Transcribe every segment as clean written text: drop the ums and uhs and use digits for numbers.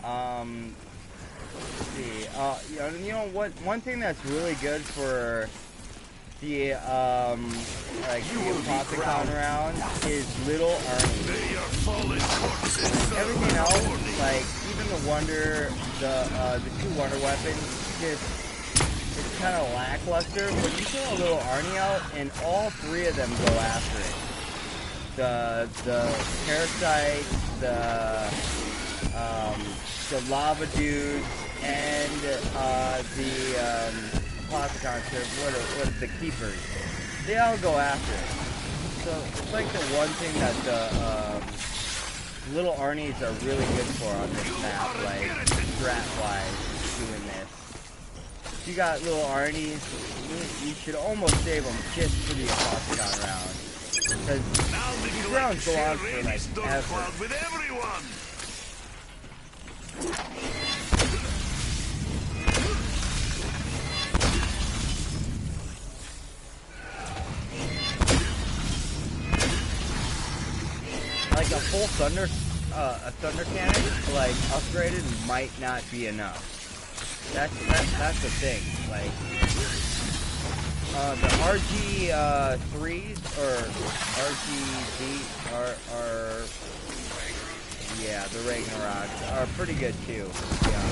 Let's see. You know what? One thing that's really good for the like the Apothicon round is Little Arnie. Everything else, like even the two Wonder weapons, just it's kind of lackluster. But you throw a Little Arnie out, and all three of them go after it. The parasite, the lava dudes, and the Apothicon, what are the keepers? They all go after it. So it's like the one thing that the Little Arnies are really good for on this map, like strat-wise, doing this. If you got Little Arnies, you should almost save them just for the Apothicon round. Because these rounds go on for like ever. Like a full thunder cannon, like upgraded, might not be enough. That's the thing. Like the RG3s or RGB are yeah, the Ragnaroks are pretty good too. Yeah.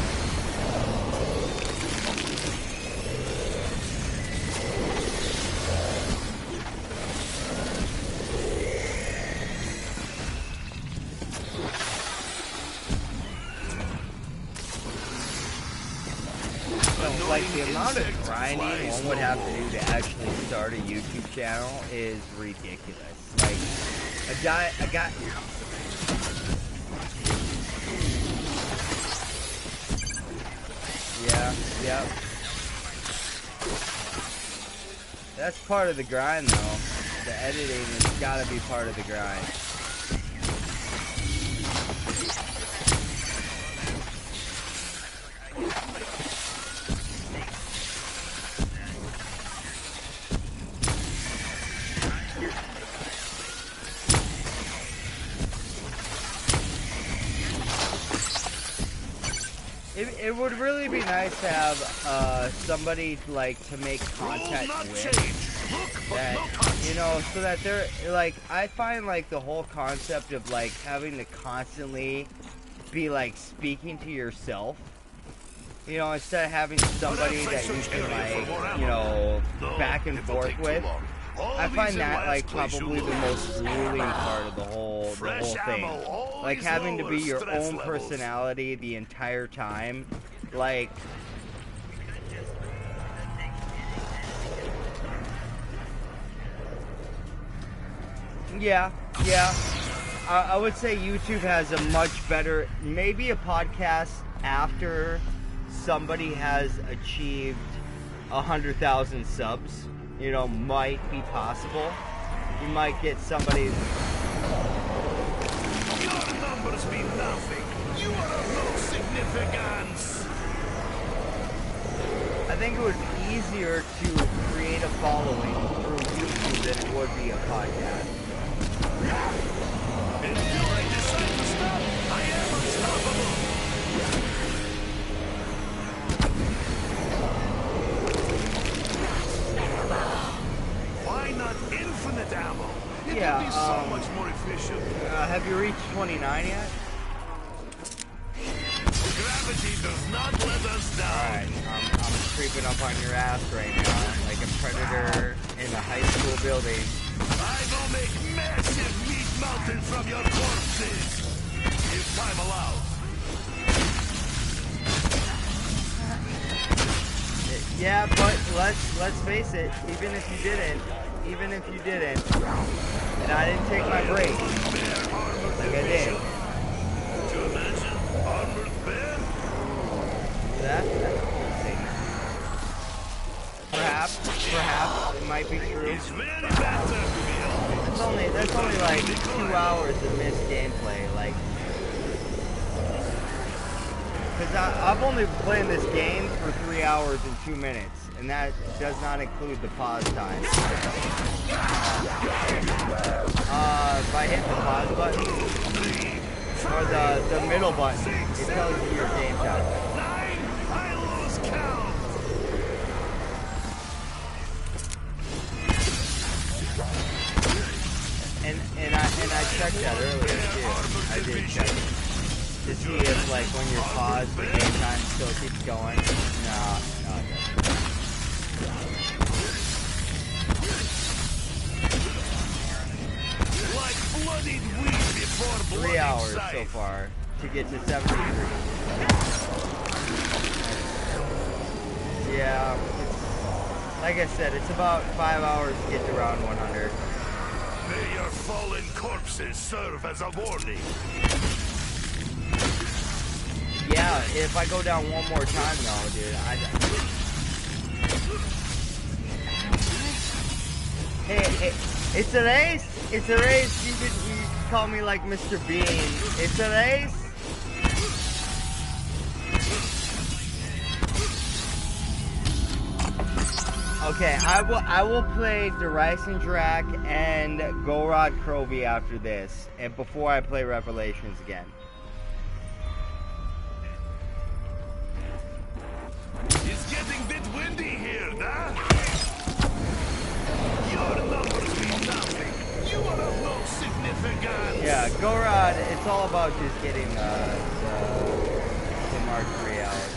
Like the amount of grinding one would have to do to actually start a YouTube channel is ridiculous. Like a guy, yeah. That's part of the grind though. The editing has got to be part of the grind. It would really be nice to have somebody like to make content with that, you know, so that they're like, I find like the whole concept of like having to constantly be like speaking to yourself, you know, instead of having somebody that you can like, you know, back and forth with. I find that like probably the most grueling part of the whole thing. Like having to be your own personality the entire time. Like yeah. I would say YouTube has a much better, maybe a podcast after somebody has achieved 100,000 subs. You know, might be possible. You might get somebody. Your numbers mean nothing. You are of no significance. I think it would be easier to create a following through YouTube than it would be a podcast. Until I decide to stop, I am unstoppable. Why not infinite ammo? It would be so much more efficient. Have you reached 29 yet? Gravity does not let us down. Alright, I'm creeping up on your ass right now, like a predator in a high school building. I will make massive meat mountains from your corpses, if time allows. Yeah, but let's face it, even if you didn't, and I didn't take my break, like I did. To imagine armored bear? That's a cool thing. Perhaps it might be true. It's very better to be honest. That's only like 2 hours of missed gameplay, like. Because I've only been playing this game for 3 hours and 2 minutes, and that does not include the pause time. If I hit the pause button, or or the middle button. It tells you your game time. 9, I lose count. And I checked that earlier too. I did check it to see if like when you're paused, the game time still keeps going. No, it doesn't. Like bloodied wheat before 3 hours sight. so far to get to 73. Yeah, like I said, it's about 5 hours to get to round 100. May your fallen corpses serve as a warning. Yeah, if I go down one more time though, dude, Hey, it's a race. It's a race. You could call me like Mr. Bean. It's a race. Okay, I will play Derison Drac and Gorod Krovi after this, and before I play Revelations again. It's getting a bit windy here, nah? Your numbers mean nothing. You are of no significance. Yeah, Gorod, it's all about just getting the Mark III out.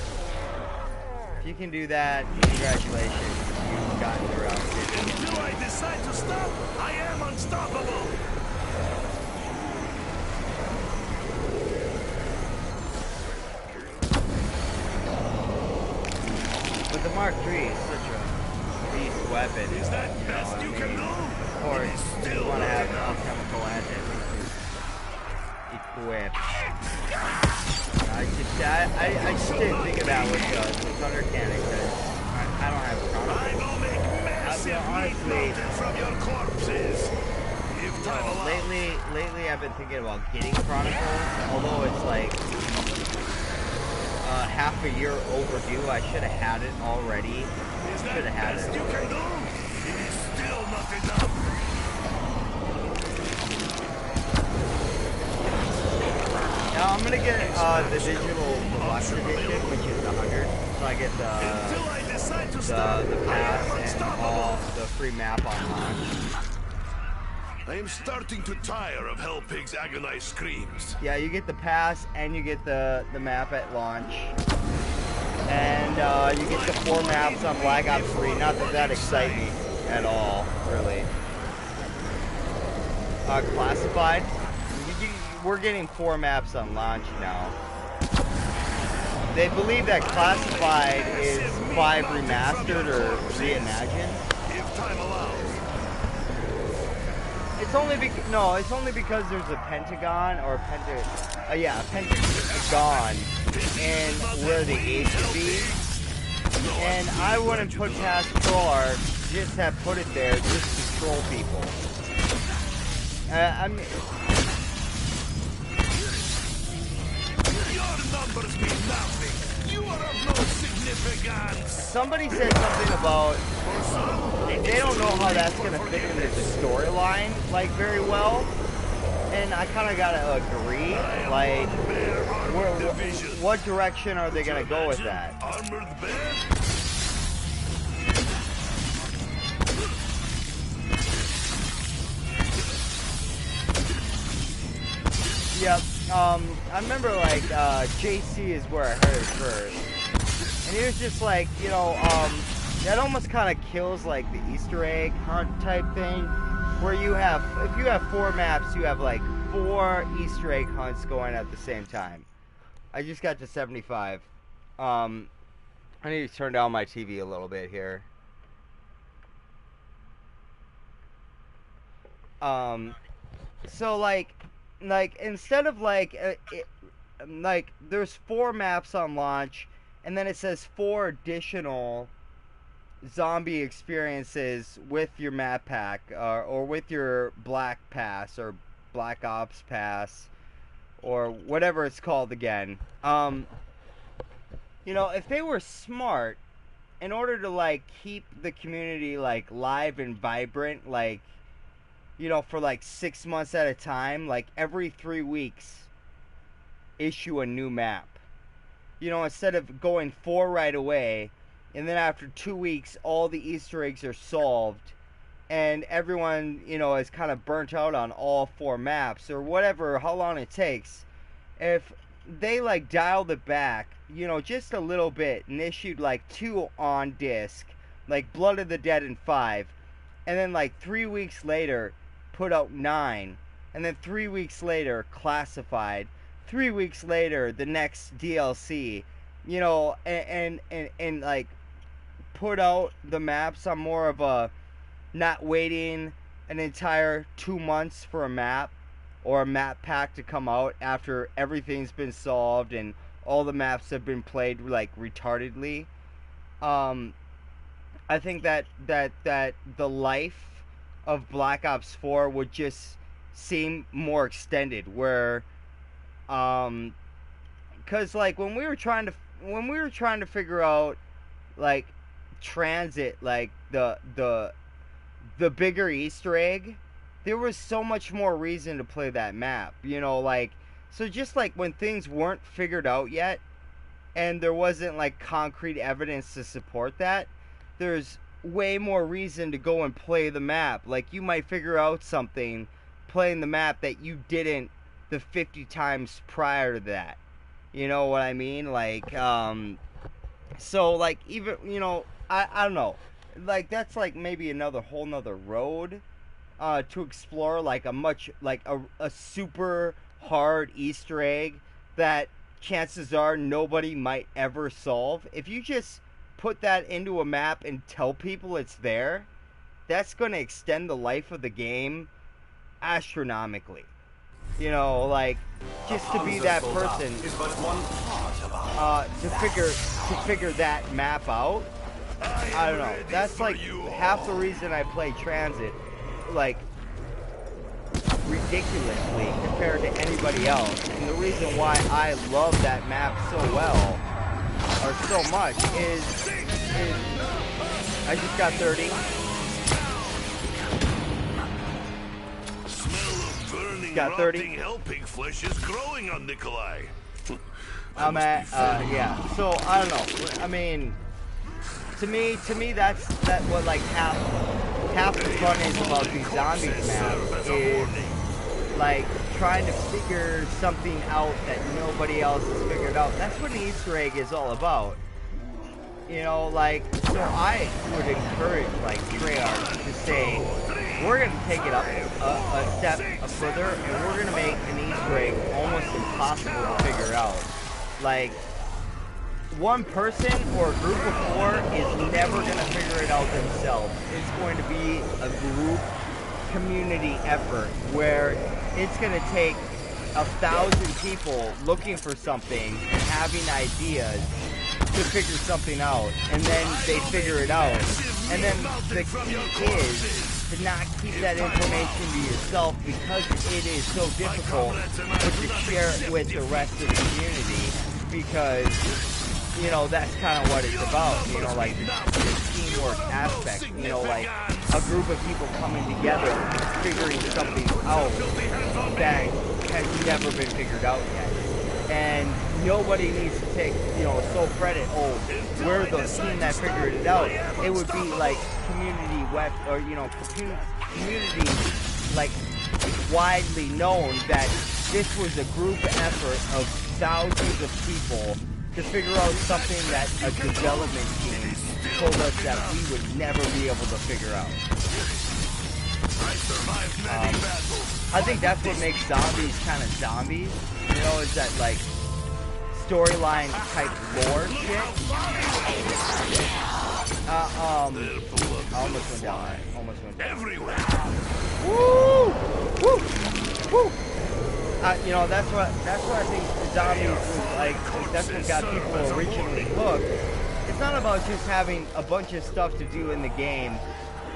If you can do that, congratulations. You've gotten around 50. Until I decide to stop, I am unstoppable. But the Mark III is such a beast weapon. Is that best you can do? Of course, you want to have alchemical antics equipped. I just didn't think of that with the Thunder Cannon because I don't have I will make massive meat mountains from your corpses. If time allows. Lately I've been thinking about getting Chronicles, although it's like half a year overdue. I should have had it already. Should have had it. You can do? It is still not enough. Now I'm gonna get the digital deluxe edition, which is 100. So I get the pass and all the free map on launch. I am starting to tire of Hellpig's agonized screams. Yeah, you get the pass and you get the map at launch. And you get the 4 maps on Black Ops 3. Not that excite me at all, really. Classified. We're getting 4 maps on launch now. They believe that Classified is 5 remastered or reimagined. If time allows. It's only because there's a Pentagon or a Pentagon in where the A should be. And I wouldn't put past Troll just have put it there just to troll people. I mean, your numbers mean nothing. You are of no significance. somebody said something about they don't know how that's gonna fit into the storyline like very well, and I kind of gotta agree. Like, what direction are they gonna go with that? Armored bear? Yep. I remember like JC is where I heard it first, and he was just like, you know, that almost kind of kills like the Easter egg hunt type thing, where you have, if you have 4 maps, you have like 4 Easter egg hunts going at the same time. I just got to 75. I need to turn down my TV a little bit here. So like instead of like there's 4 maps on launch, and then it says 4 additional zombie experiences with your map pack, or with your Black Pass or Black Ops Pass, or whatever it's called again. You know, if they were smart, in order to like keep the community like live and vibrant, like, you know, for like 6 months at a time, like every 3 weeks, issue a new map. You know, instead of going 4 right away, and then after 2 weeks, all the Easter eggs are solved, and everyone, you know, is kind of burnt out on all 4 maps, or whatever, how long it takes. If they, like, dialed it back, you know, just a little bit, and issued, like, 2 on disc, like Blood of the Dead and 5, and then, like, 3 weeks later, put out 9, and then 3 weeks later, Classified, 3 weeks later, the next DLC, you know, and like, put out the maps on more of a, not waiting an entire 2 months for a map, or a map pack to come out after everything's been solved and all the maps have been played, like, retardedly. I think that the life of Black Ops 4 would just seem more extended, where, cause, like, when we were trying to figure out, like, Transit, like, the bigger Easter egg, there was so much more reason to play that map, you know, like, so just, like, when things weren't figured out yet, and there wasn't, like, concrete evidence to support that, there's way more reason to go and play the map. Like, you might figure out something playing the map that you didn't the 50 times prior to that. You know what I mean? Like, so, like, even, you know, I don't know. Like, that's, like, maybe whole nother road to explore, like, a super hard Easter egg that chances are nobody might ever solve. If you just put that into a map and tell people it's there, that's going to extend the life of the game astronomically. You know, like, just to be that person to figure that map out. I don't know. That's like half the reason I play Transit, like, ridiculously compared to anybody else. And the reason why I love that map so well, or so much, is I just got 30. Smell of burning, Got 30. rotting helping flesh is growing on Nikolai. I'm at, yeah. So, I don't know. I mean, to me, that's what, like, half the fun is about these zombies maps, is, like, trying to figure something out that nobody else has figured out. That's what an Easter egg is all about. You know, like, so I would encourage, like, Treyarch to say, we're going to take it up a step further, and we're going to make an Easter egg almost impossible to figure out. Like, one person or a group of 4 is never going to figure it out themselves. It's going to be a group community effort where it's going to take 1,000 people looking for something and having ideas to figure something out, and then they figure it out. And then the key is to not keep that information to yourself, because it is so difficult, but to share it with the rest of the community, because, you know, that's kind of what it's about, you know, like the teamwork aspect, you know, like a group of people coming together, figuring something out that has never been figured out yet. And nobody needs to take, you know, sole credit, oh, we're the team that figured it out. It would be like community web, or, you know, community, like, widely known that this was a group effort of thousands of people to figure out something that a development team told us that we would never be able to figure out. I think that's what makes zombies kind of zombies, you know, is that, like, storyline type lore shit. I almost went down. Everywhere. Woo! Woo! Woo! You know, that's what I think zombies was like. That's what got people originally hooked. It's not about just having a bunch of stuff to do in the game,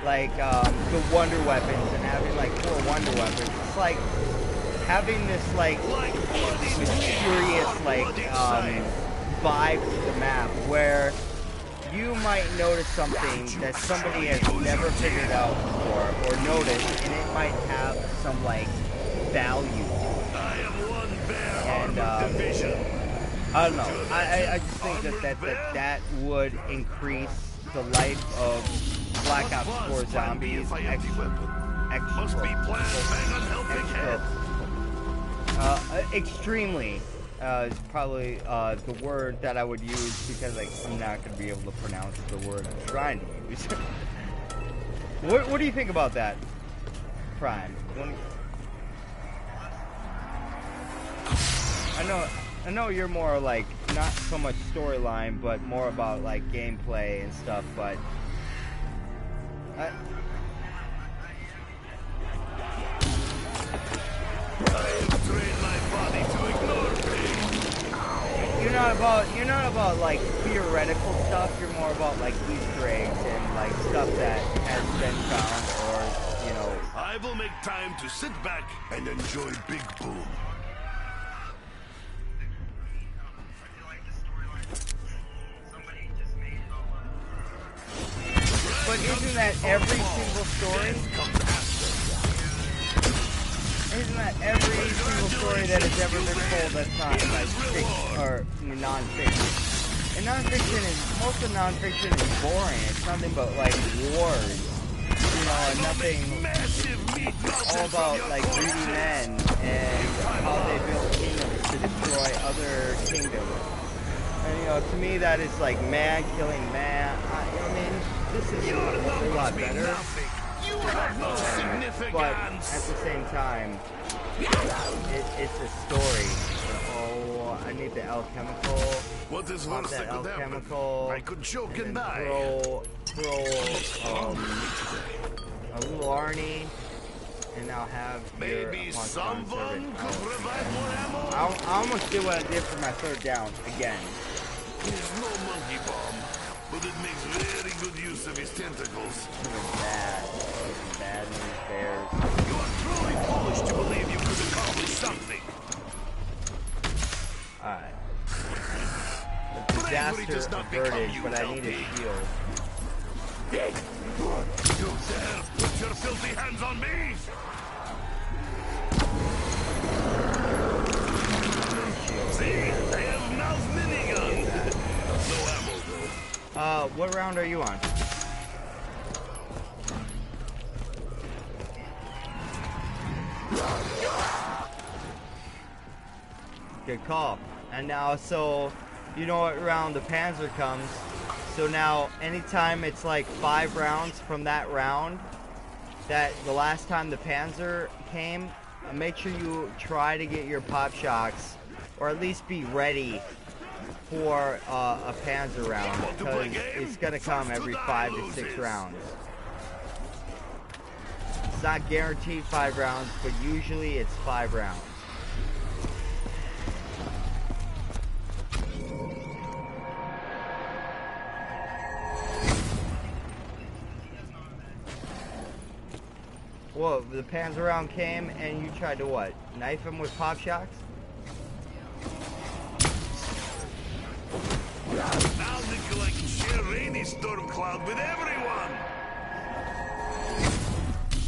like the wonder weapons and having like 4 wonder weapons. It's like having this like mysterious like vibe to the map where you might notice something that somebody has never figured out before or noticed, and it might have some like value. I am one bear And and I don't know. I just think that would increase the life of Black Ops 4 Zombies extremely. Is probably the word that I would use because I'm not going to be able to pronounce the word I'm trying to use. What do you think about that, Prime? I know you're more like not so much storyline, but more about like gameplay and stuff. But I have trained my body to ignore things. You're not about like theoretical stuff. You're more about like Easter eggs and like stuff that has been found, or you know. I will make time to sit back and enjoy Big Boom. But isn't that every single story? Isn't that every single story that has ever been told that's not like fiction or non-fiction? And non-fiction most of non-fiction is boring. It's nothing but like wars, you know, and nothing. It's all about like greedy men and how they build kingdoms to destroy other kingdoms. And you know, to me that is like man killing man. I mean, this is a lot better. But at the same time, it's a story. Oh, I need the alchemical. What is worse that could happen? I could choke and die. Throw a little Arnie, and I'll have maybe someone could provide more ammo. I almost did what I did for my third down again. He's no monkey bomb, but it makes very good use of his tentacles. Bad news bears. You are truly foolish to believe you could accomplish something. Alright. The disaster averted, but I need a shield. You dare put your filthy hands on me? See, I have Now's minigun. No ammo though. What round are you on? Good call. And now, so, you know what round the Panzer comes. So now, anytime it's like 5 rounds from that round, that the last time the Panzer came, make sure you try to get your pop shocks, or at least be ready for a Panzer round, because it's going to come every 5 to 6 rounds. It's not guaranteed 5 rounds, but usually it's 5 rounds. Whoa, the Panzer round came and you tried to what? Knife him with pop shocks? Now Nikolai can share rainy storm cloud with everyone.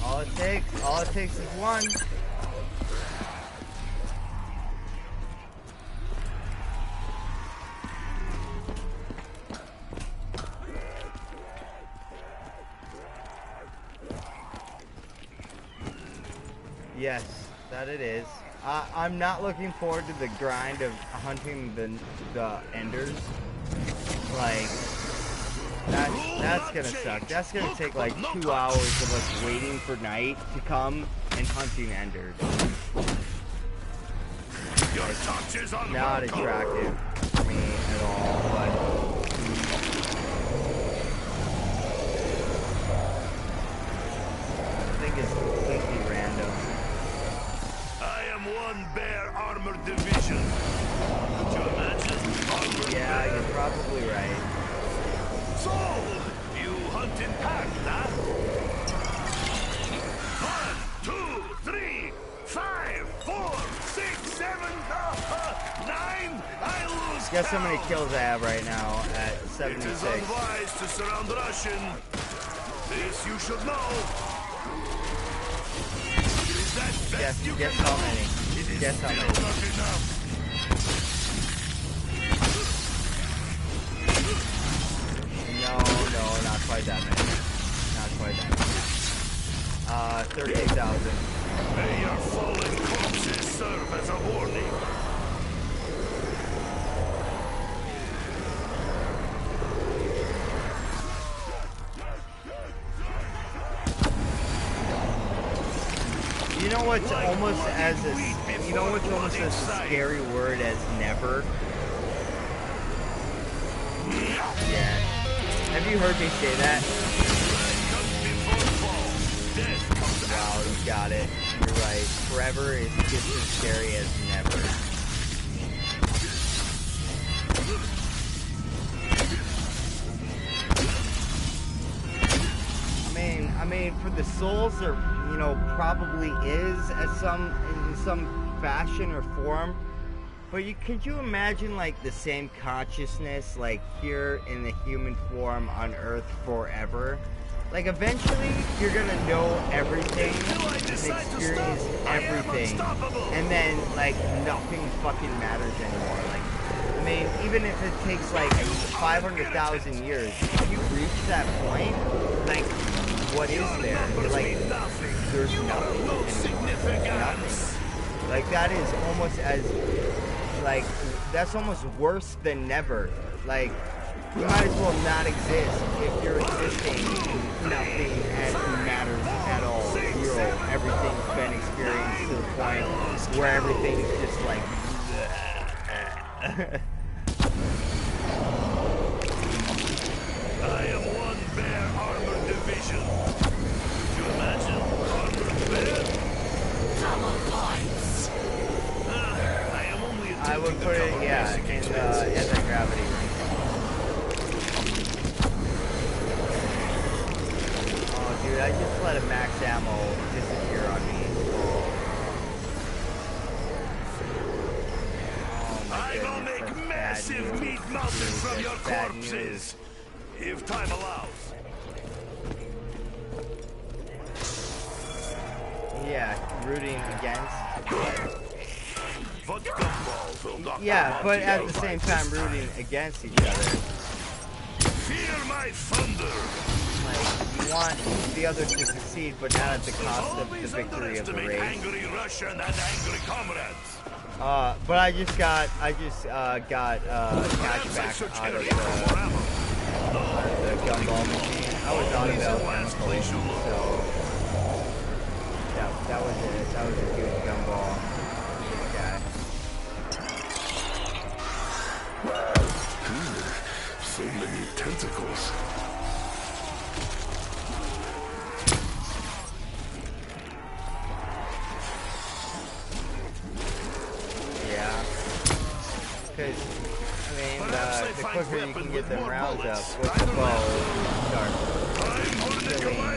All it takes is one. Yes, that it is. I'm not looking forward to the grind of hunting the enders. Like, that's gonna suck. That's gonna take like 2 hours of us waiting for night to come and hunting enders. It's not attractive to me at all, but I think it's completely random. One bear armored division. Could you imagine? Yeah, you're probably right. So, you hunt in pack, huh? 1, 2, 3, 5, 4, 6, 7, 9. I lose. Guess how many kills I have right now at 76. It is unwise to surround Russian. This you should know. Guess how many. Guess how many. know what's almost as a scary word as never? Yeah. Have you heard me say that? Wow, you got it. You're right. Forever is just as scary as never. I mean, for the souls, there, you know, probably is in some fashion or form. But could you imagine, like, the same consciousness, like, here in the human form on Earth forever? Like, eventually, you're gonna know everything, and experience everything, and then, like, nothing fucking matters anymore. Like, I mean, even if it takes, like, 500,000 years, if you reach that point, like, what is there? Like, there's nothing anymore. Nothing. Like, that is almost as, like, that's almost worse than never. Like, you might as well not exist. If you're existing, nothing matters at all. Zero. Everything's been experienced to the point where everything's just like... I am one bear armored division. Could you imagine armored bear? Double points. I am only I would put it, yeah, in anti-gravity. Oh, dude, I just let a max ammo disappear on me. Oh my goodness, I will make massive meat mountains from your corpses. If time allows. Yeah, rooting against. But yeah, but at the same time rooting against each other. Fear my thunder. Like, you want the other to succeed, but not at the cost of the victory of the race. Angry Russian and angry comrades. But I just got cashback out of the gumball machine. I was on about chemical, so that was it. That was a huge gumball. This guy. So many tentacles. Yeah. Because, I mean, the quicker you can get them rounds up with the bow, start killing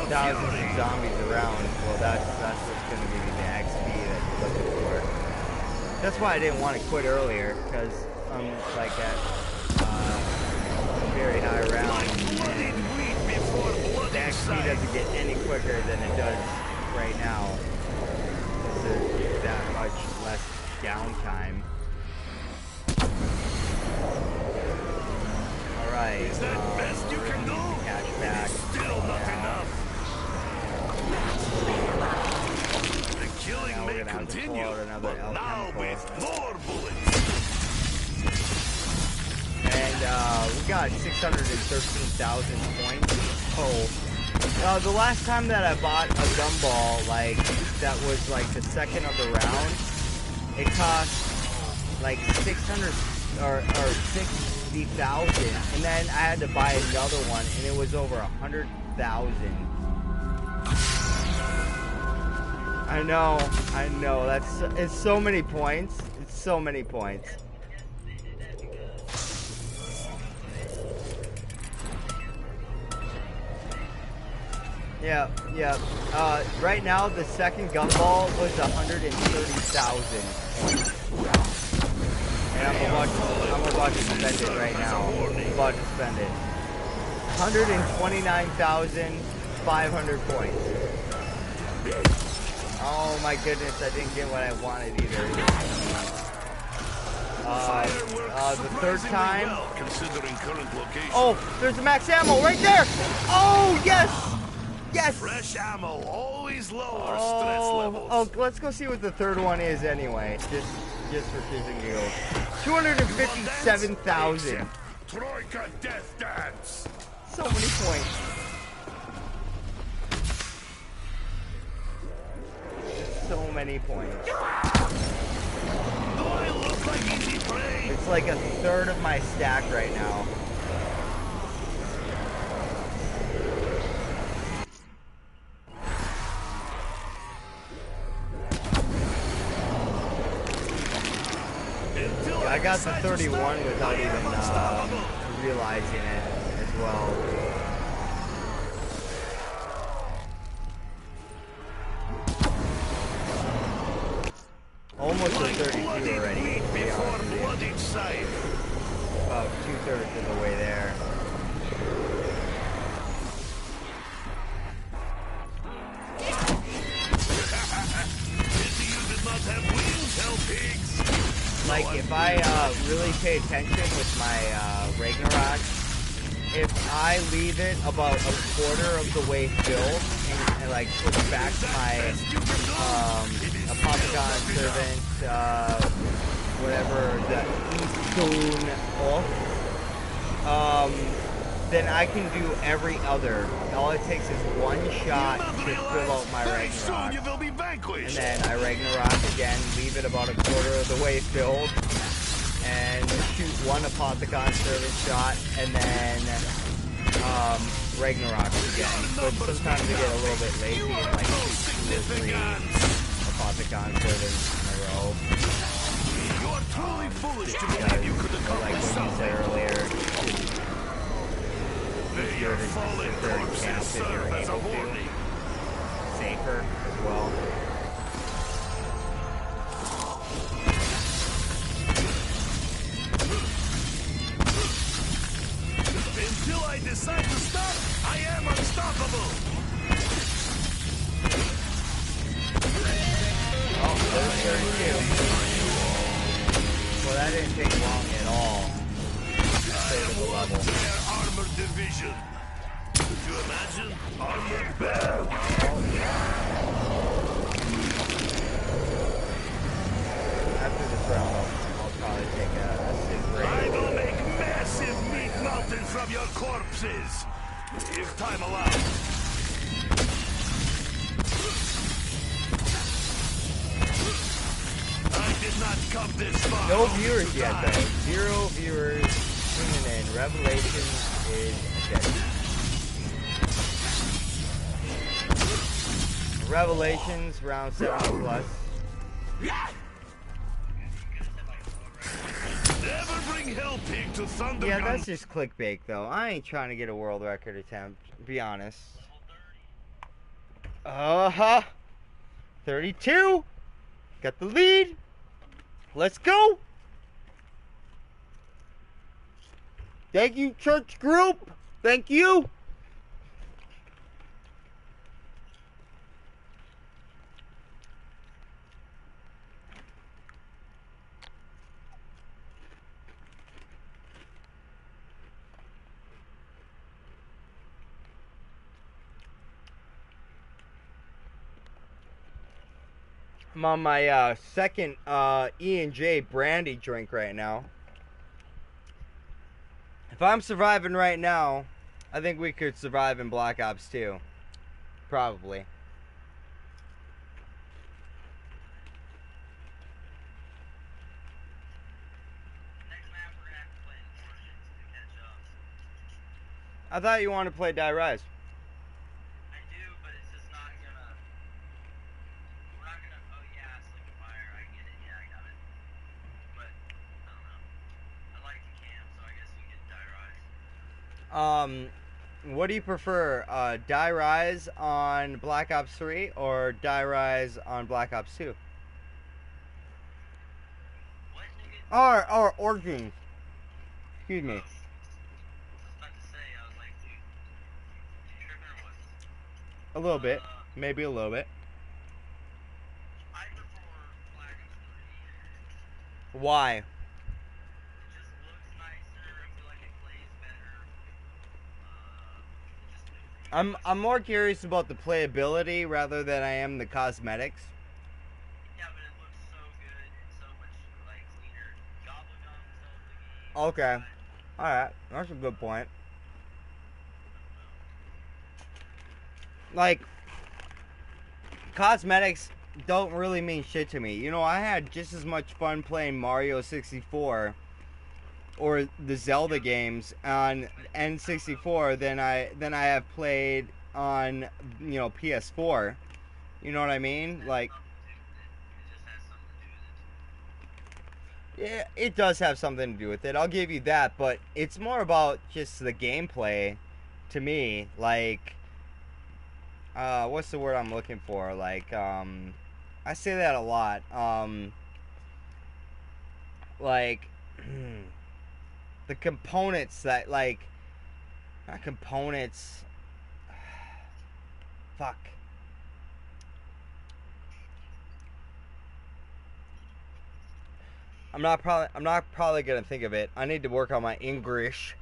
thousands of zombies around, well, that's what's going to give you the XP that you're looking for. That's why I didn't want to quit earlier, because I'm like at very high round, and the XP doesn't get any quicker than it does right now. There's that much less downtime. Alright, is that best you can do? Cash back. Still not enough. The killing now may continue, but now with more bullets. And we got 613,000 points. Oh. The last time that I bought a gumball, like, that was like the second of the round, it cost like 600 or 60,000, and then I had to buy another one, and it was over 100,000. I know, it's so many points. It's so many points. Yeah. Right now, the second gumball was 130,000 points. And I'm about to spend it right now. I'm about to spend it. 129,500 points. Oh my goodness, I didn't get what I wanted either. The third time. Oh, there's a max ammo right there! Oh, yes! Yes! Fresh ammo always lowers stress levels. Oh, let's go see what the third one is anyway. Just for kids and giggles. 257,000. Troika death dance. So many points. so many points. Do I look like easy prey? It's like a third of my stack right now. I got the 31 without even realizing it as well. Almost a 32 already. About 2/3 of the way there. Like, if I really pay attention with my Ragnarok, if I leave it about a quarter of the way filled and like switch back to my Apothicon Servant, whatever, the Eastone Oath, then I can do every other. All it takes is one shot to fill out my Ragnarok. And then I Ragnarok again, leave it about a quarter of the way filled, and shoot one Apothicon Servant shot, and then Ragnarok again. But sometimes I get a little bit lazy and like shoot 2 or 3 Apothicon Servants in a row. You are truly foolish to believe you could accomplish something. Your fallen corpses serve as a warning. Safer as well. Until I decide to stop, I am unstoppable. Oh, there's 32. Well, that didn't take long at all. The level. Their armored division. Could you imagine? Armored bear. After this round, I'll probably take a sick break. I will make massive meat mountains from your corpses, if time allows. I did not come this far. No viewers yet, though. 0 viewers. In Revelations is dead. Revelations round 70 plus. Never bring Hellpig to Thunder. Yeah, that's just clickbait though. I ain't trying to get a world record attempt, to be honest. 32. Got the lead. Let's go. Thank you, church group. Thank you. I'm on my second E&J brandy drink right now. If I'm surviving right now, I think we could survive in Black Ops 2. Probably. Next map we're gonna have to play in Origins to catch up. I thought you wanted to play Die Rise. I do, but it's just not gonna... We're not gonna... Oh yeah, Sleep and Fire, I get it, yeah, I got it. But, I don't know. I like the camp, so I guess we get Die Rise. What do you prefer? Die Rise on Black Ops 3 or Die Rise on Black Ops 2? What, nigga? Or Origins. Excuse me. I was about to say, I was like, dude, you tripping or what? A little bit. Maybe a little bit. I prefer Black Ops 3. Why? It just looks nicer, I feel like it plays better. I'm more curious about the playability rather than I am the cosmetics. Yeah, but it looks so good and so much like cleaner. Gobblegum stuff. Okay. Alright. That's a good point. Like, cosmetics don't really mean shit to me. You know, I had just as much fun playing Mario 64 or the Zelda games on N64 than I have played on, you know, PS4. You know what I mean? Like, yeah, it does have something to do with it. I'll give you that, but it's more about just the gameplay to me. Like, what's the word I'm looking for? Like, I say that a lot. Like, the components that, like, not components. Fuck. I'm not probably gonna think of it. I need to work on my English.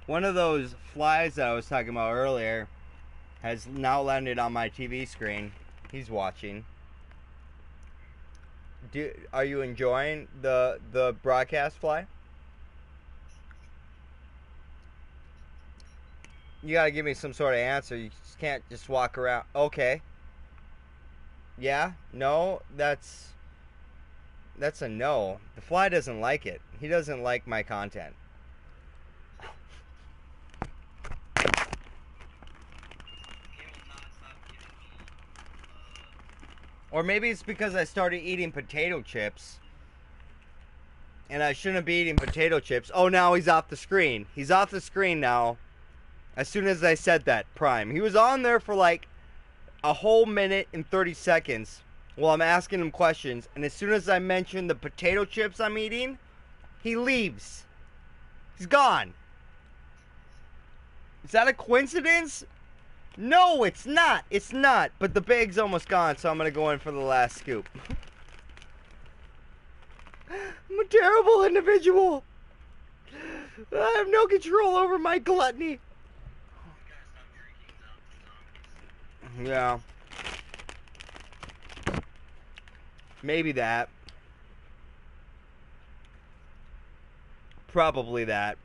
One of those flies that I was talking about earlier has now landed on my TV screen. He's watching. Are you enjoying the broadcast fly? You gotta give me some sort of answer. You just can't just walk around. Okay. Yeah? No? That's a no. The fly doesn't like it. He doesn't like my content. Or maybe it's because I started eating potato chips. And I shouldn't be eating potato chips. Oh, now he's off the screen. He's off the screen now. As soon as I said that, Prime. He was on there for like a whole minute and 30 seconds while I'm asking him questions. And as soon as I mention the potato chips I'm eating, he leaves. He's gone. Is that a coincidence? No, it's not. It's not. But the bag's almost gone, so I'm going to go in for the last scoop. I'm a terrible individual. I have no control over my gluttony. Yeah. Maybe that. Probably that.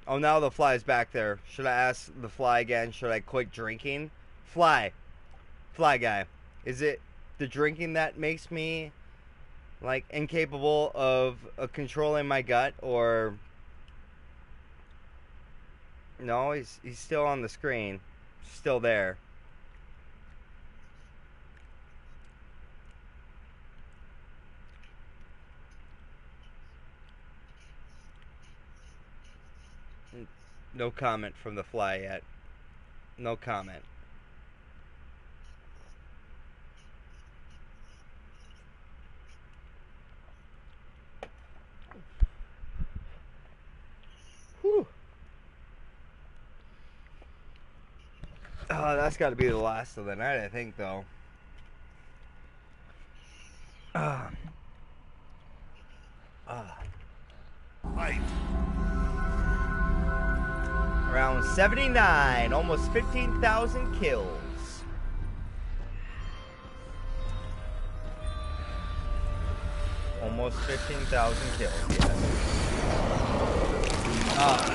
Oh, now the fly's back there. Should I ask the fly again? Should I quit drinking? Fly. Fly guy. Is it the drinking that makes me, like, incapable of controlling my gut? Or... No, he's still on the screen. Still there. No comment from the fly yet. No comment. Whew. Oh, that's got to be the last of the night, I think, though. Right. Round 79, almost 15,000 kills. Almost 15,000 kills, yes.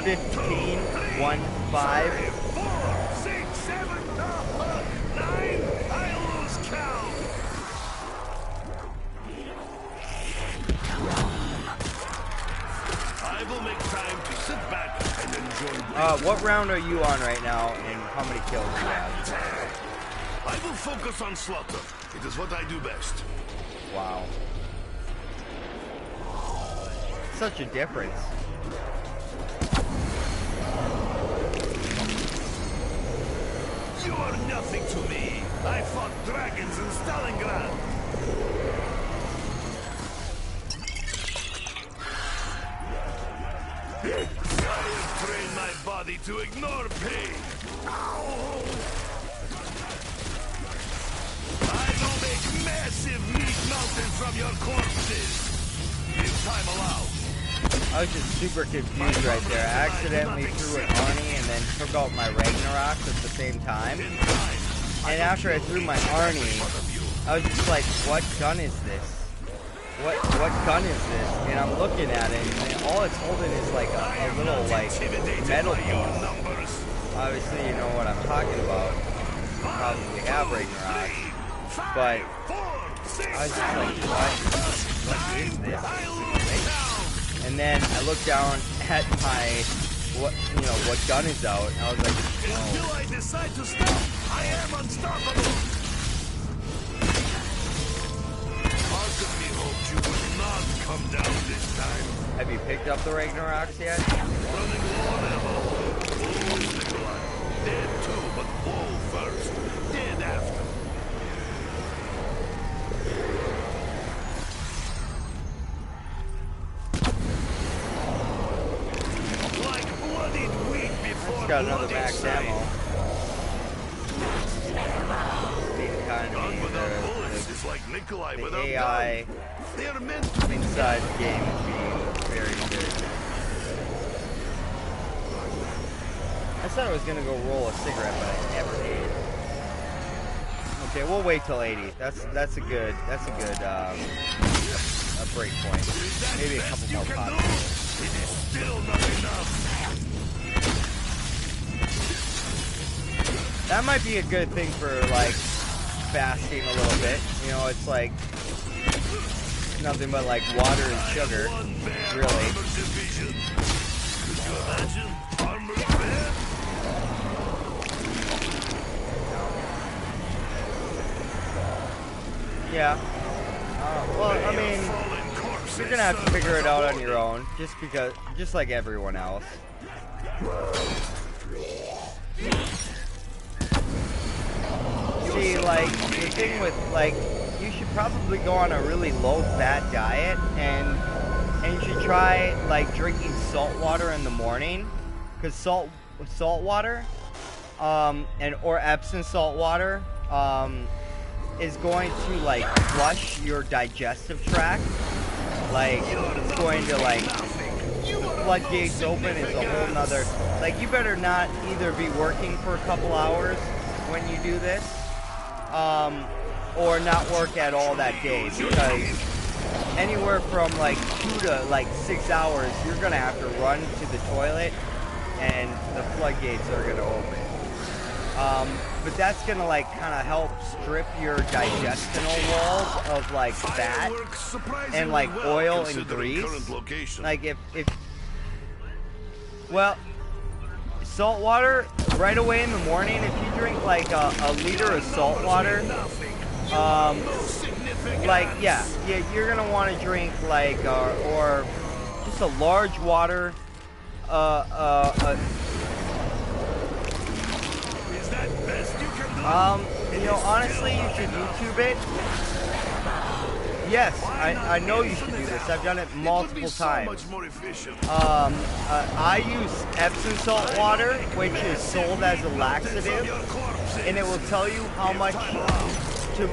15, 1, 5. 4, 6, 7, 9. I lose count. I will make time to sit back and enjoy. What round are you on right now, and how many kills do you have? I will focus on slaughter. It is what I do best. Wow. Such a difference. You are nothing to me. I fought dragons in Stalingrad. I have trained my body to ignore pain. Ow! I will make massive meat mountains from your corpses. If time allows. I was just super confused right there. I accidentally threw an Arnie and then took out my Ragnarok at the same time. And after I threw my Arnie, I was just like, what gun is this? what gun is this? And I'm looking at it, and all it's holding is like a little like metal piece. Obviously, you know what I'm talking about. You probably have Ragnarok, but I was just like, what is this? And then I looked down at my what gun is out, and I was like, Until I decide to stop, I am unstoppable. Part of me hoped you would not come down this time. have you picked up the Ragnaroks yet? Running low on ammo. Woe is Nikolai. Dead too, but woe first. Dead after. Like bloodied wheat before It's got another bloody max slain. ammo. The economy, Gun without bullets is like Nikolai the without AI gun. They are meant to be inside the game is being very good. I said I was gonna go roll a cigarette, but I never did. Okay, we'll wait till 80. That's a good a break point. Maybe a couple more pops. It is still not enough. That might be a good thing for like fasting a little bit. You know, it's like nothing but like water and sugar, One bear really. armored division. Could you imagine? Armored bear? Yeah. Well, I mean, Fallen corpses you're gonna have to figure it out on your own, just like everyone else. See, like, the thing with, like, you should probably go on a really low-fat diet, and you should try, like, drinking salt water in the morning, because salt water, or Epsom salt water, is going to, like, flush your digestive tract. Like, it's going to, like, the floodgates open is a whole nother, like, you better not either be working for a couple hours when you do this, or not work at all that day, because anywhere from like 2 to like 6 hours, you're gonna have to run to the toilet, and the floodgates are gonna open. But that's gonna like kind of help strip your digestional walls of like fat and like oil and grease. Like if well, salt water right away in the morning. If you drink like a liter of salt water, like yeah, you're gonna want to drink like or just a large water. Is that best you can do? You know, honestly, you should YouTube it. Yes, I know you should do this. I've done it multiple times. Much more efficient. I use Epsom salt water, which is sold as a laxative, and it will tell you how much to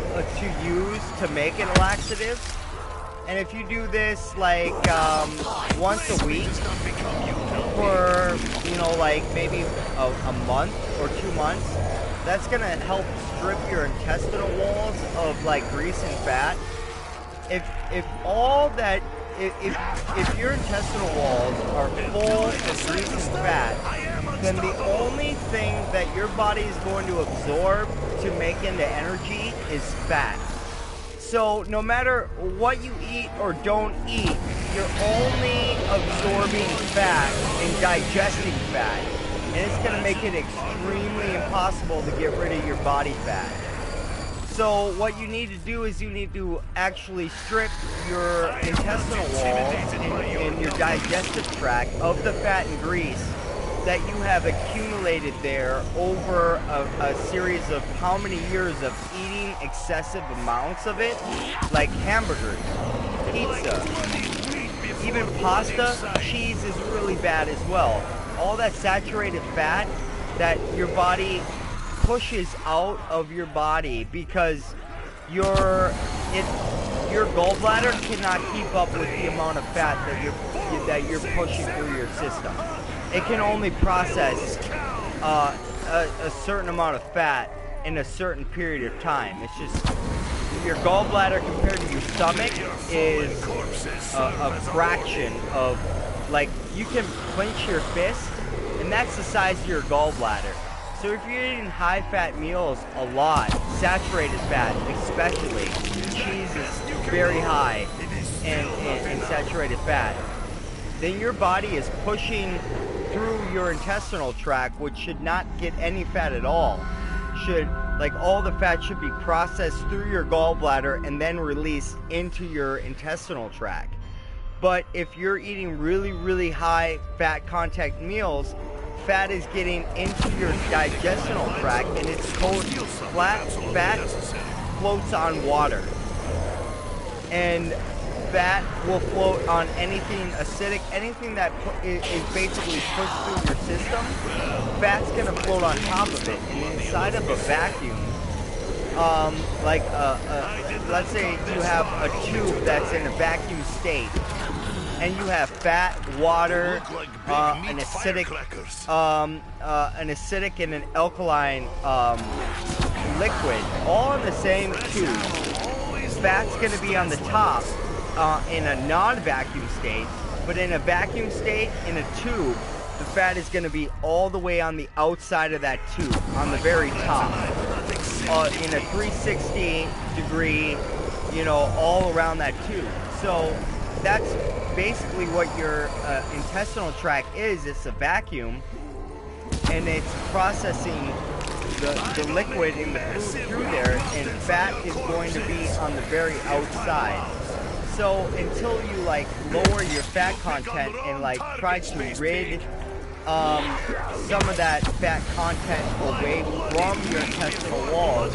use to make it a laxative. And if you do this like once a week for, you know, like maybe a month or 2 months, that's gonna help strip your intestinal walls of like grease and fat. If your intestinal walls are full of grease and fat, then the only thing that your body is going to absorb to make into energy is fat. So no matter what you eat or don't eat, you're only absorbing fat and digesting fat. And it's going to make it extremely impossible to get rid of your body fat. So what you need to do is you need to actually strip your intestinal walls and your digestive tract of the fat and grease that you have accumulated there over a series of how many years of eating excessive amounts of it, like hamburgers, pizza, even pasta, cheese is really bad as well. All that saturated fat that your body pushes out of your body because your gallbladder cannot keep up with the amount of fat that you're pushing through your system. It can only process a certain amount of fat in a certain period of time. It's just your gallbladder compared to your stomach is a fraction of, like, you can clench your fist, and that's the size of your gallbladder. So if you're eating high-fat meals a lot, saturated fat especially, cheese is very high in saturated fat, then your body is pushing through your intestinal tract, which should not get any fat at all. Like, all the fat should be processed through your gallbladder and then released into your intestinal tract. But if you're eating really, really high fat content meals, fat is getting into your digestional tract, and it's cold. Fat floats on water, and fat will float on anything acidic, anything that is basically pushed through your system. Fat's gonna float on top of it, and inside of a vacuum, let's say you have a tube that's in a vacuum state, and you have fat, water, an acidic and an alkaline liquid, all in the same tube. Fat's going to be on the top in a non-vacuum state, but in a vacuum state, in a tube, the fat is going to be all the way on the outside of that tube, on the very top, in a 360 degree, you know, all around that tube. So that's basically what your intestinal tract is. It's a vacuum, and it's processing the liquid in the food through there, and fat is going to be on the very outside. So until you, like, lower your fat content and, like, try to rid some of that fat content away from your intestinal walls,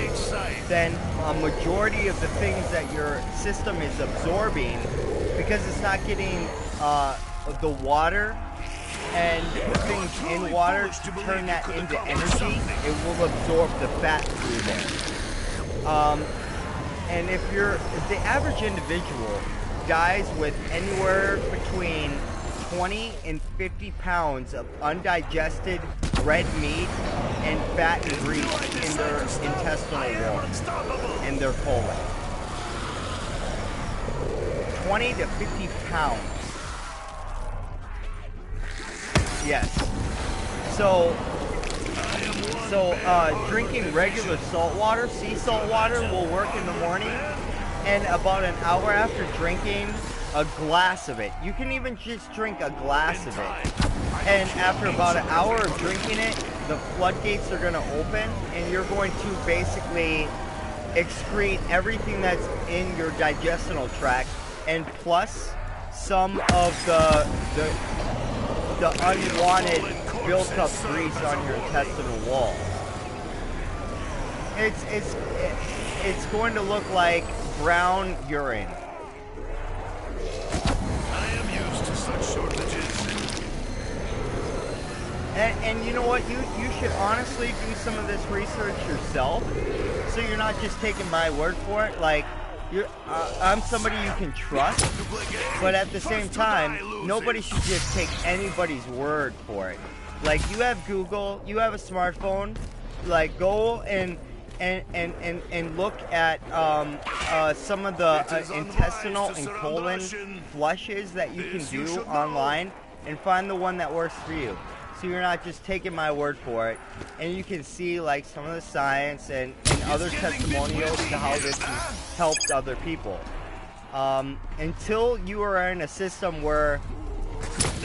then a majority of the things that your system is absorbing, because it's not getting the water and things in water to turn that into energy, it will absorb the fat through there. And if the average individual dies with anywhere between 20 and 50 pounds of undigested red meat and fat and grease in their intestinal wall, in their colon. 20 to 50 pounds. Yes. So drinking regular salt water, sea salt water, will work in the morning, and about an hour after drinking a glass of it, you can even just drink a glass of it, and after about an hour of drinking it, the floodgates are going to open, and you're going to basically excrete everything that's in your digestional tract, and plus some of the unwanted built-up grease on your intestinal wall. It's going to look like brown urine. I am used to such shortages. And you know what? You should honestly do some of this research yourself, so you're not just taking my word for it. Like, I'm somebody you can trust, but at the same time, nobody should just take anybody's word for it. Like, you have Google, you have a smartphone, like, go and look at some of the intestinal and colon flushes that you can do online, and find the one that works for you. So you're not just taking my word for it, and you can see, like, some of the science and other testimonials to how this has helped other people. Until you are in a system where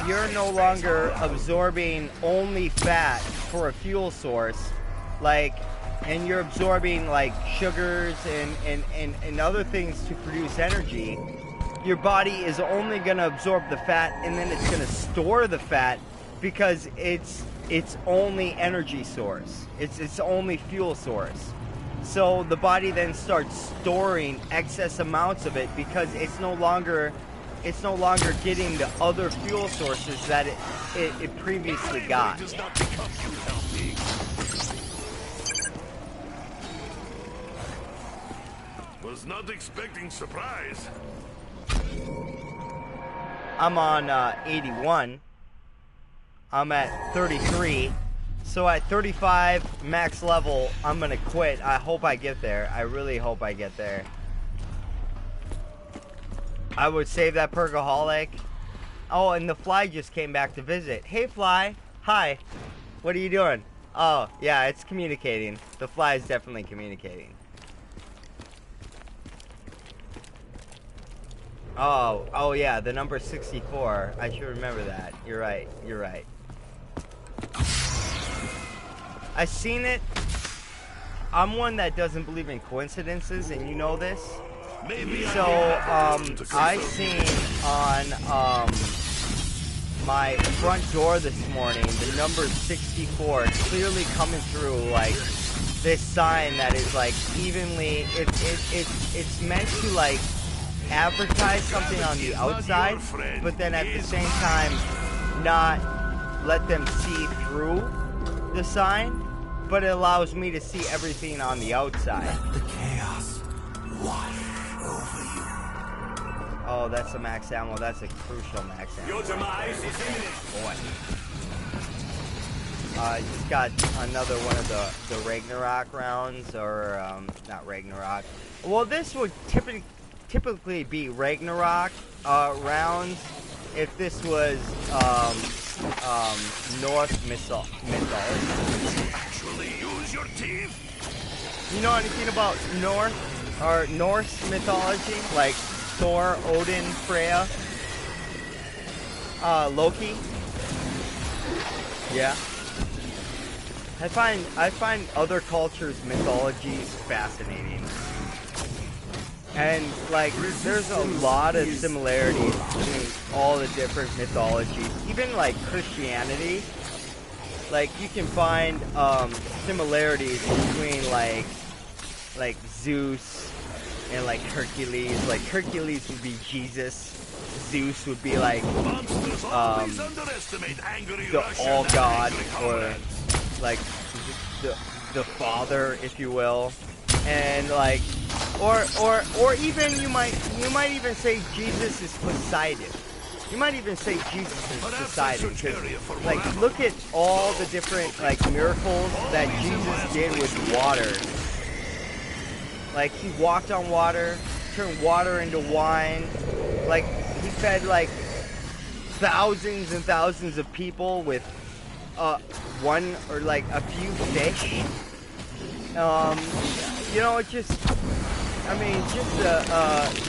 you're no longer absorbing only fat for a fuel source, like, and you're absorbing, like, sugars and other things to produce energy, your body is only going to absorb the fat, and then it's going to store the fat, because it's only energy source. It's only fuel source. So the body then starts storing excess amounts of it, because it's no longer getting the other fuel sources that it previously got. Was not expecting surprise. I'm on 81. I'm at 33. So at 35 max level, I'm gonna quit. I hope I get there. I really hope I get there. I would save that Pergaholic. Oh, and the Fly just came back to visit. Hey, Fly. Hi. What are you doing? Oh, yeah, it's communicating. The Fly is definitely communicating. Oh yeah, the number 64. I should remember that. You're right. You're right. I seen it. I'm one that doesn't believe in coincidences, and you know this. So, I seen on my front door this morning the number 64 clearly coming through, like this sign that is like evenly. It's meant to like advertise something on the outside, but then at the same time not let them see through the sign, but it allows me to see everything on the outside. The chaos wash over you. Oh, that's a max ammo. That's a crucial max ammo. Your demise is imminent. Boy. Just got another one of the Ragnarok rounds, or not Ragnarok. Well, this would typically be Ragnarok rounds if this was Norse mythology. Actually use your teeth. You know anything about Norse mythology, like Thor, Odin, Freya, Loki? Yeah. I find other cultures' mythologies fascinating. And like there's a lot of similarities between all the different mythologies. Even like Christianity. Like you can find similarities between like Zeus and like Hercules. Like Hercules would be Jesus. Zeus would be like the all god, or like the father, if you will. And like or even you might even say Jesus is Poseidon. You might even say Jesus is Poseidon, because like look at all the different like miracles that Jesus did with water. Like he walked on water, turned water into wine. Like he fed like thousands and thousands of people with one or like a few fish. You know, it just, I mean, just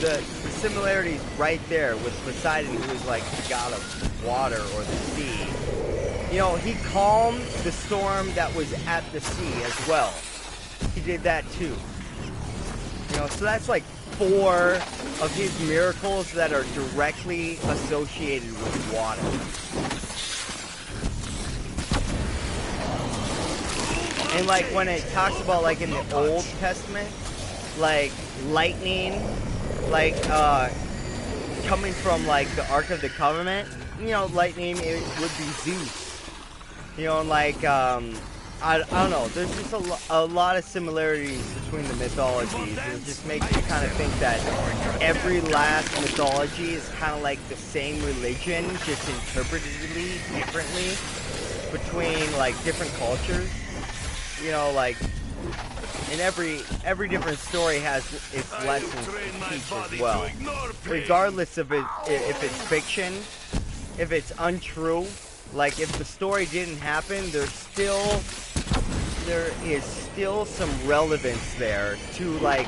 the similarities right there with Poseidon, who was like the god of water or the sea. You know, he calmed the storm that was at the sea as well. He did that too. You know, so that's like 4 of his miracles that are directly associated with water. And like when it talks about like in the Old Testament, like lightning, like coming from like the Ark of the Covenant, you know, lightning it would be Zeus. You know, and like I don't know. There's just a lot of similarities between the mythologies. It just makes you kind of think that every last mythology is kind of like the same religion, just interpretedly differently between like different cultures. You know, like, and every different story has its lessons to teach as well. Regardless of it, if it's fiction, if it's untrue, like if the story didn't happen, there is still some relevance there to like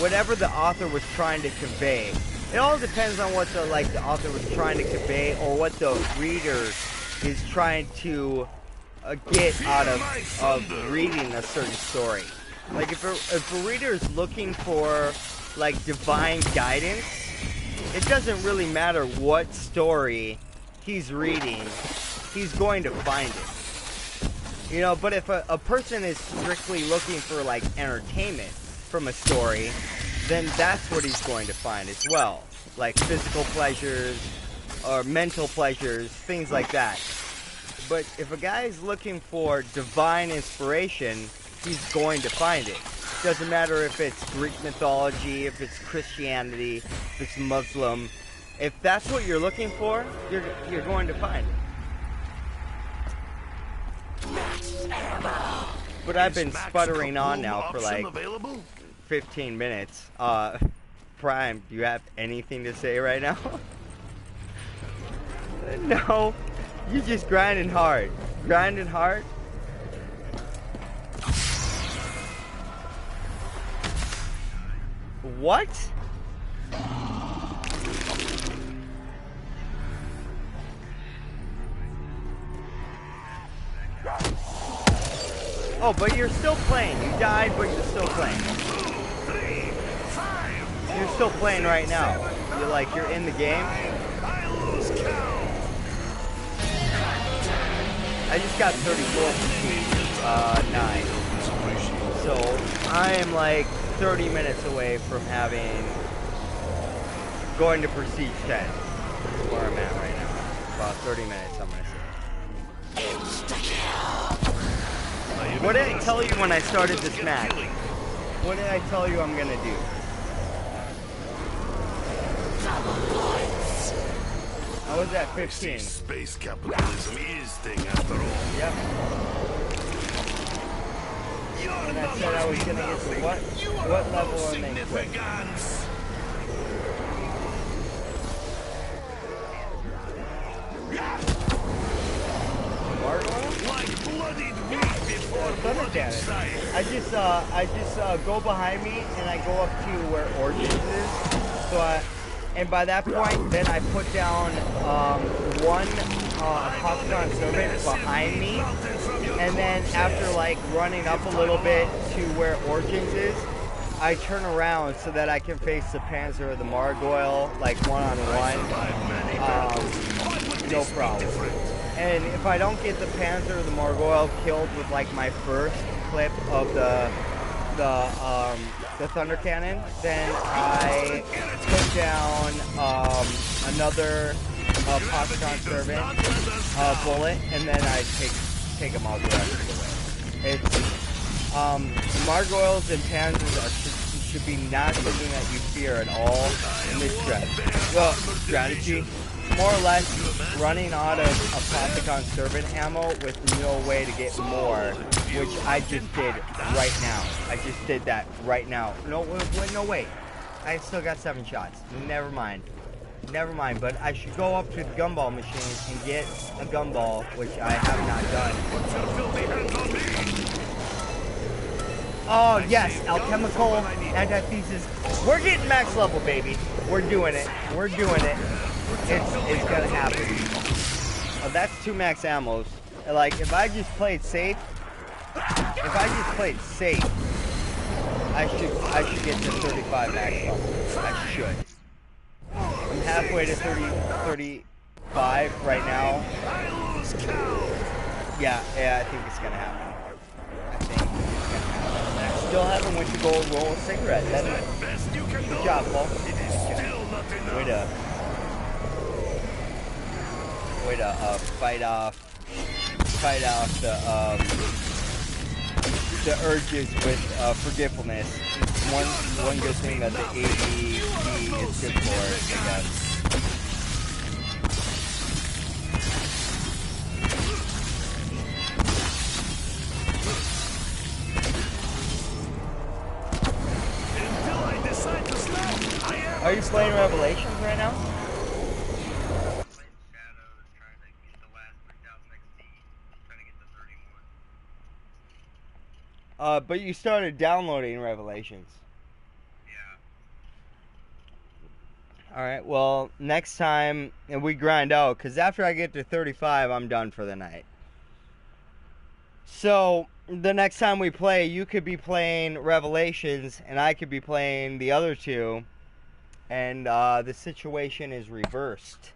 whatever the author was trying to convey. It all depends on what the author was trying to convey, or what the reader is trying to get out of reading a certain story. Like if a reader is looking for like divine guidance, it doesn't really matter what story he's reading, he's going to find it. You know, but if a person is strictly looking for like entertainment from a story, then that's what he's going to find as well. Like physical pleasures or mental pleasures, things like that. But if a guy is looking for divine inspiration, he's going to find it. Doesn't matter if it's Greek mythology, if it's Christianity, if it's Muslim. If that's what you're looking for, you're going to find it. But I've been sputtering on now for like 15 minutes. Prime, do you have anything to say right now? No, you're just grinding hard. Grinding hard? What? Oh, but you're still playing. You died, but you're still playing. 3, 5, You're still playing right now. You're like, you're in the game. I lose count. I just got 34 from 9. So I am like 30 minutes away from going to Prestige 10. That's where I'm at right now. About 30 minutes, I'm gonna say. What did I tell you when I started this match? What did I tell you I'm gonna do? I was at 15. Space capitalism is thing after all. Yep. And I said I was gonna get to what level are they quick? Like bloodied wheat before blood inside. I just go behind me and I go up to where Origins is. So and by that point, then I put down one Popcon servant behind me, and then after like running up a little bit to where Origins is, I turn around so that I can face the Panzer or the Margoyle like one-on-one. No problem. And if I don't get the Panzer or the Margoyle killed with like my first clip of the Thunder Cannon, then I put down another Popcon servant bullet, and then I take them all the rest of the way. It's Margoyles and Panzers should be not something that you fear at all in this strategy. More or less running out of a Popcon servant ammo with no way to get more, which I just did right now. I just did that right now. No, wait. I still got 7 shots. Never mind, but I should go up to the gumball machine and get a gumball, which I have not done. Oh yes, alchemical antithesis. We're getting max level, baby. We're doing it. It's gonna happen. Oh, that's 2 max ammos. Like, if I just played safe, I should get to 35 max level. I should. I'm halfway to 35 right now. Yeah, I think it's gonna happen. I still haven't went to go roll a cigarette. Good job, Paul. Way to fight off the urges with forgetfulness. One good thing that the ADD is good for, I guess. Until I decide to stop, I am. Are you playing Revelations right now? But you started downloading Revelations. Yeah. Alright, well, next time, and we grind out, because after I get to 35, I'm done for the night. So, the next time we play, you could be playing Revelations, and I could be playing the other 2, and the situation is reversed.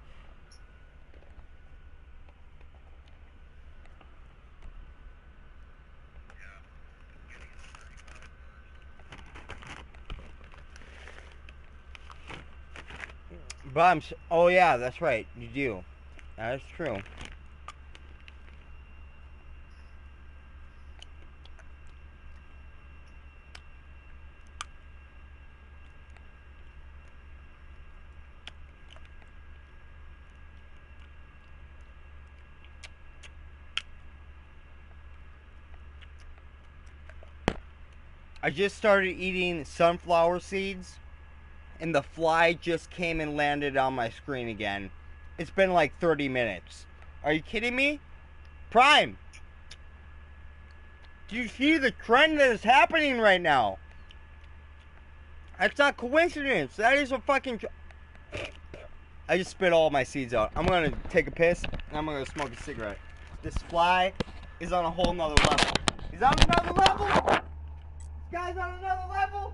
But oh yeah, that's right, you do. That's true. I just started eating sunflower seeds and the fly just came and landed on my screen again. It's been like 30 minutes. Are you kidding me? Prime! Do you see the trend that is happening right now? That's not coincidence. That is a fucking... I just spit all my seeds out. I'm gonna take a piss, and I'm gonna smoke a cigarette. This fly is on a whole nother level. He's on another level! This guy's on another level!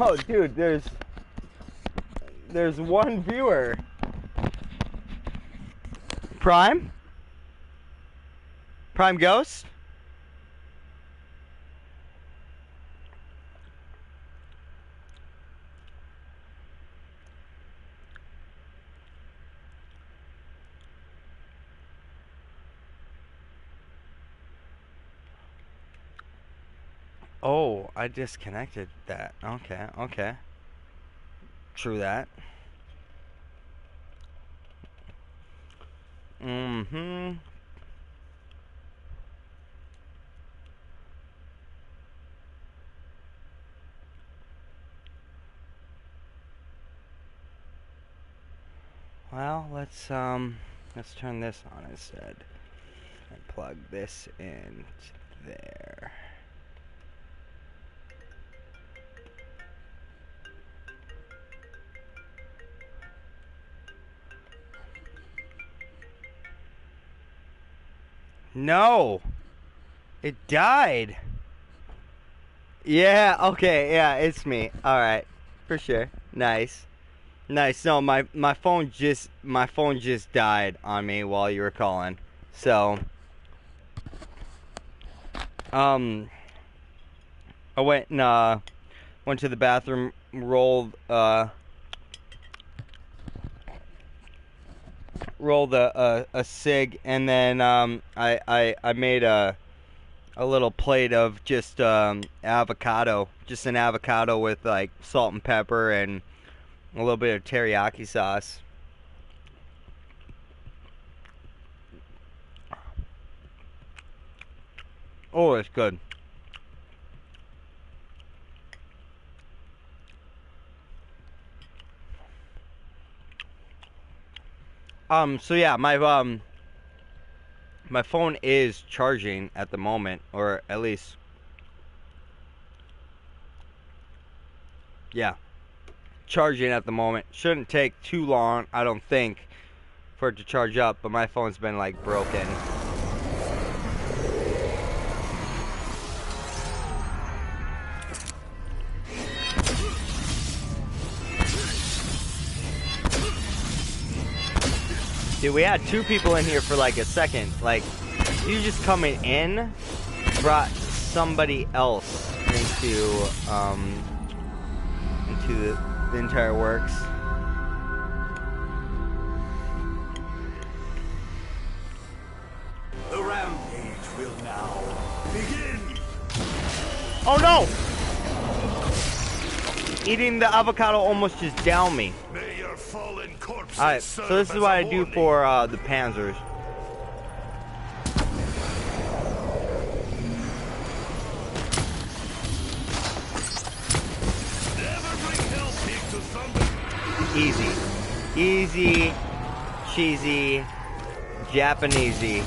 Oh, dude, there's one viewer. Prime? Prime Ghost? Oh, I disconnected that. Okay, okay. True that. Mm-hmm. Well, let's turn this on instead. And plug this in there. No! It died! Yeah, okay, yeah, it's me. Alright. For sure. Nice. Nice. No, my phone just died on me while you were calling. So I went and went to the bathroom, rolled a cig, and then I made a little plate of just avocado, just an avocado with like salt and pepper and a little bit of teriyaki sauce. Oh, it's good. So yeah, my phone is charging at the moment, or at least, yeah, charging at the moment. Shouldn't take too long, I don't think, for it to charge up, but my phone's been like broken. Dude, we had two people in here for like a second. Like, you just coming in brought somebody else into the entire works. The rampage will now begin. Oh no! Eating the avocado almost just downed me. May your fallen corpses Alright, so this is what I do for the Panzers. Never bring hell pig to thunder. Easy. Easy, cheesy, Japanesey.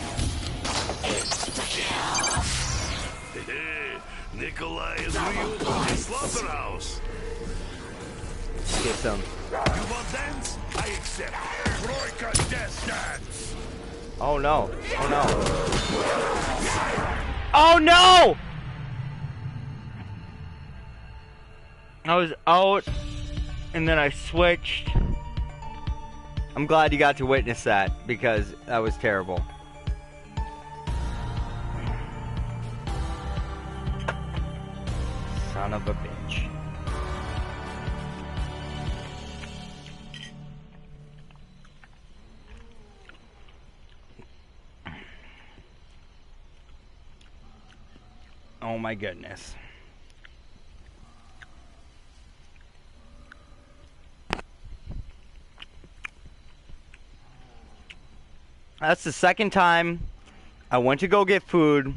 Nikolai is reopened his slaughterhouse. Get some. You want dance? I accept. Troika death dance. Oh no. Oh no. Oh no! I was out and then I switched. I'm glad you got to witness that because that was terrible. Son of a bitch. Oh my goodness. That's the second time I went to go get food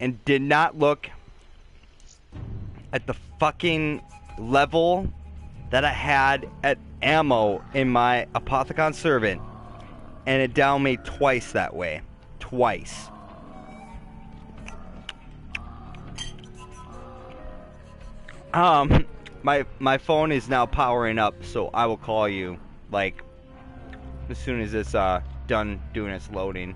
and did not look at the fucking level that I had at ammo in my Apothicon Servant, and it downed me twice that way. Twice. My phone is now powering up, so I will call you like as soon as it's done doing its loading.